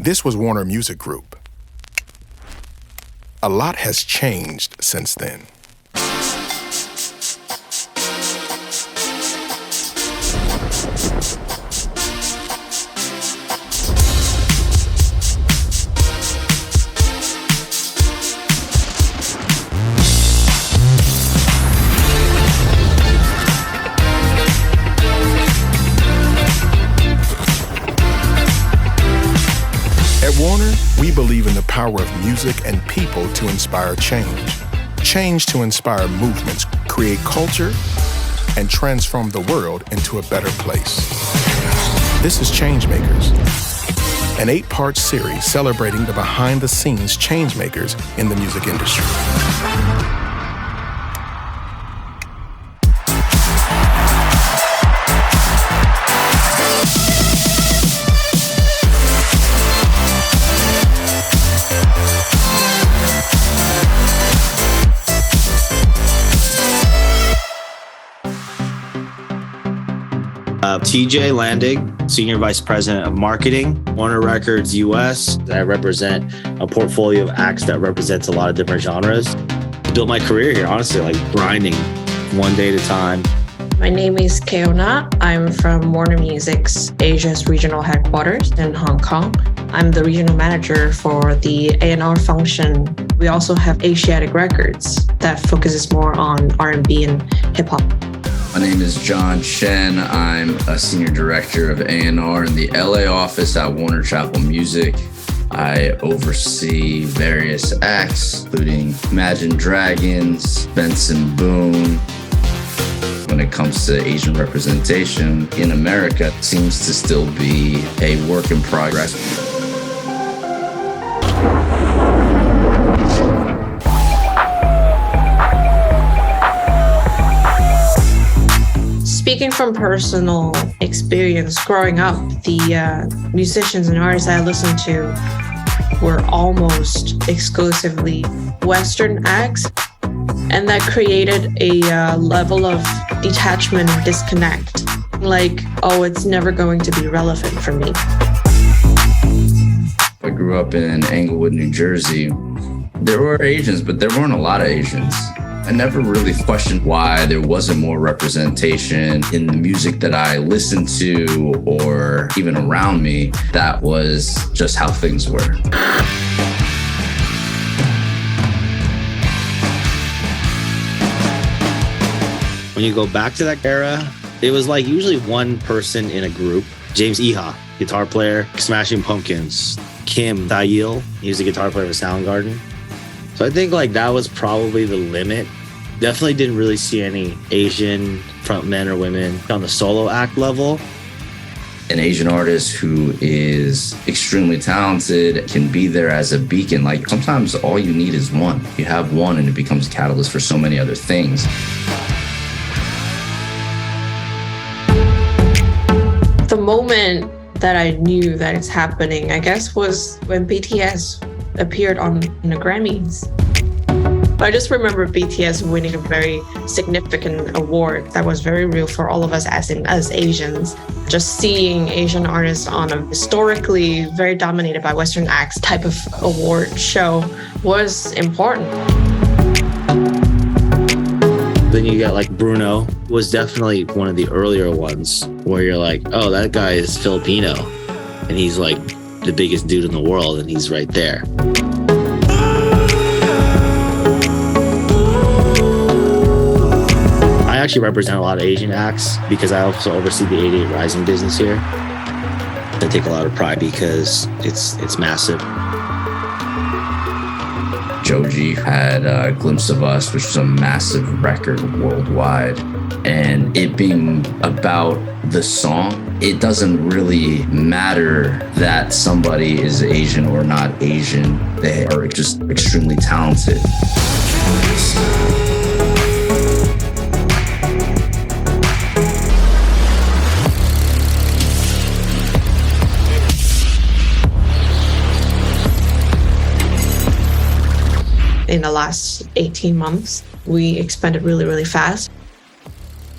This was Warner Music Group. A lot has changed since then. At Warner, we believe in the power of music and people to inspire change. Change to inspire movements, create culture, and transform the world into a better place. This is Changemakers, an 8-part series celebrating the behind-the-scenes changemakers in the music industry. TJ Landig, Senior Vice President of Marketing, Warner Records US. I represent a portfolio of acts that represents a lot of different genres. Built my career here, honestly, like grinding one day at a time. My name is Keona. I'm from Warner Music's Asia's regional headquarters in Hong Kong. I'm the regional manager for the A&R function. We also have Asiatic Records that focuses more on R&B and hip-hop. My name is John Shen. I'm a senior director of A&R in the LA office at Warner Chappell Music. I oversee various acts, including Imagine Dragons, Benson Boone. When it comes to Asian representation in America, it seems to still be a work in progress. Speaking from personal experience, growing up, the musicians and artists I listened to were almost exclusively Western acts, and that created a level of detachment and disconnect. Like, oh, it's never going to be relevant for me. I grew up in Englewood, New Jersey. There were Asians, but there weren't a lot of Asians. I never really questioned why there wasn't more representation in the music that I listened to or even around me. That was just how things were. When you go back to that era, it was like usually one person in a group. James Iha, guitar player, Smashing Pumpkins. Kim Taeyil, he was the guitar player for Soundgarden. So I think like that was probably the limit. Definitely didn't really see any Asian frontmen or women on the solo act level. An Asian artist who is extremely talented can be there as a beacon. Like sometimes all you need is one. You have one and it becomes a catalyst for so many other things. The moment that I knew that it's happening, I guess, was when BTS appeared on the Grammys. I just remember BTS winning a very significant award that was very real for all of us as Asians. Just seeing Asian artists on a historically very dominated by Western acts type of award show was important. Then you got like Bruno, was definitely one of the earlier ones where you're like, oh, that guy is Filipino and he's like the biggest dude in the world and he's right there. I actually represent a lot of Asian acts because I also oversee the 88 Rising business here. I take a lot of pride because it's massive. Joji had a Glimpse of Us, which was a massive record worldwide. And it being about the song, it doesn't really matter that somebody is Asian or not Asian. They are just extremely talented. In the last 18 months, we expanded really, really fast.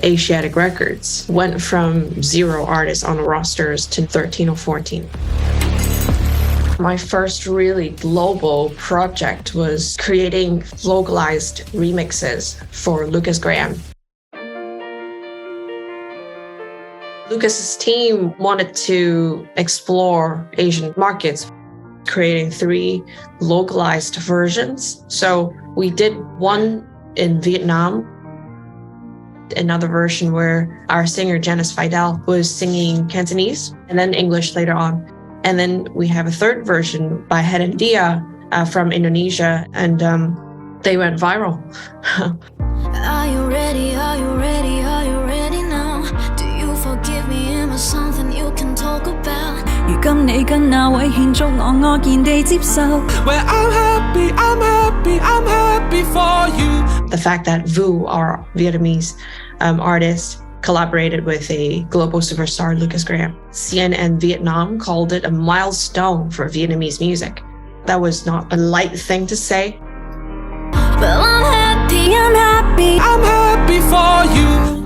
Asiatic Records went from 0 artists on the rosters to 13 or 14. My first really global project was creating localized remixes for Lucas Graham. Lucas's team wanted to explore Asian markets, creating 3 localized versions. So we did one in Vietnam, another version where our singer Janice Fidel was singing Cantonese, and then English later on. And then we have a 3rd version by Helen Dia from Indonesia, and they went viral. Are you ready? Are you ready? Are you ready now? Do you forgive me? Am I something you can talk about? 如今你跟那位慶祝我安然地接受 Well, I'm happy, I'm happy, I'm happy for you. The fact that Vu, our Vietnamese artist, collaborated with a global superstar, Lucas Graham. CNN Vietnam called it a milestone for Vietnamese music. That was not a light thing to say. Well, I'm happy, I'm happy, I'm happy for you.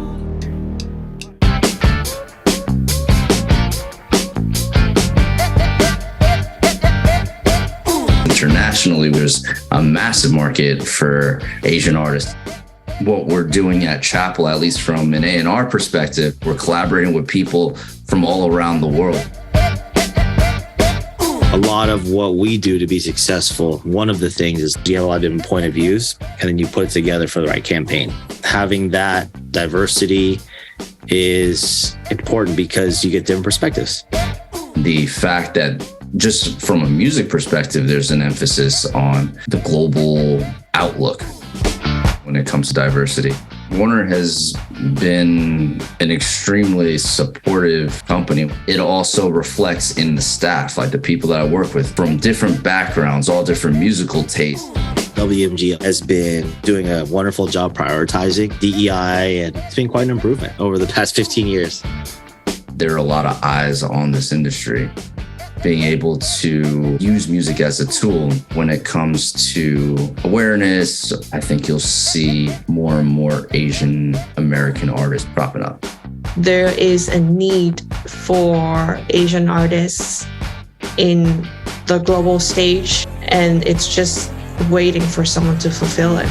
Internationally, there's a massive market for Asian artists. What we're doing at Chapel, at least from an A&R perspective, we're collaborating with people from all around the world. A lot of what we do to be successful, one of the things is you have a lot of different point of views, and then you put it together for the right campaign. Having that diversity is important because you get different perspectives. The fact that just from a music perspective, there's an emphasis on the global outlook when it comes to diversity. Warner has been an extremely supportive company. It also reflects in the staff, like the people that I work with from different backgrounds, all different musical tastes. WMG has been doing a wonderful job prioritizing DEI, and it's been quite an improvement over the past 15 years. There are a lot of eyes on this industry. Being able to use music as a tool when it comes to awareness, I think you'll see more and more Asian American artists propping up. There is a need for Asian artists in the global stage, and it's just waiting for someone to fulfill it.